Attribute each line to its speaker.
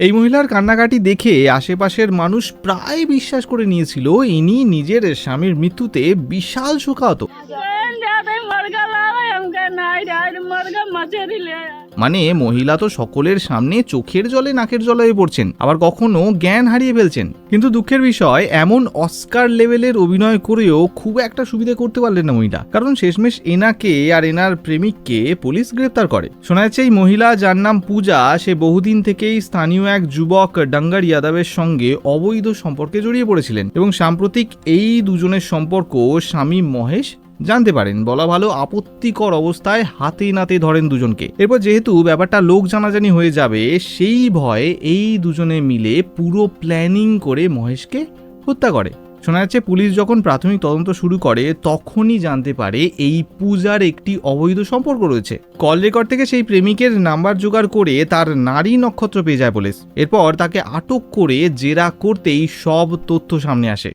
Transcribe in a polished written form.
Speaker 1: এই মহিলার কান্নাকাটি দেখে আশেপাশের মানুষ প্রায় বিশ্বাস করে নিয়েছিল ইনি নিজের স্বামীর মৃত্যুতে বিশাল শোকাহত। মানে মহিলা তো সকলের সামনে চোখের জলে নাকের জলে হয়ে পড়ছেন, আবার কখনো জ্ঞান হারিয়ে ফেলছেন। কিন্তু দুঃখের বিষয়, এমন অস্কার লেভেলের অভিনয় করেও খুব একটা সুবিধা করতে পারলেন না মহিলা, কারণ শেষমেশ এনাকে আর এনার প্রেমিককে পুলিশ গ্রেপ্তার করে। শোনা যাচ্ছে এই মহিলা, যার নাম পূজা, সে বহুদিন থেকেই স্থানীয় এক যুবক ডাঙ্গার যাদবের সঙ্গে অবৈধ সম্পর্কে জড়িয়ে পড়েছিলেন এবং সাম্প্রতিক এই দুজনের সম্পর্ক স্বামী মহেশ জানতে পারেন। বলা ভালো, আপত্তিকর অবস্থায় হাতে নাতে ধরেন দুজনকে। এরপর যেহেতু ব্যাপারটা লোক জানাজানি হয়ে যাবে, সেই ভয়ে এই দুজনে মিলে পুরো প্ল্যানিং করে মহেশকে হত্যা করে। শোনা যাচ্ছে পুলিশ যখন প্রাথমিক তদন্ত শুরু করে তখনই জানতে পারে এই পূজার একটি অবৈধ সম্পর্ক রয়েছে। কল রেকর্ড থেকে সেই প্রেমিকের নাম্বার জোগাড় করে তার নারী নক্ষত্র পেয়ে যায় পুলিশ। এরপর তাকে আটক করে জেরা করতেই সব তথ্য সামনে আসে।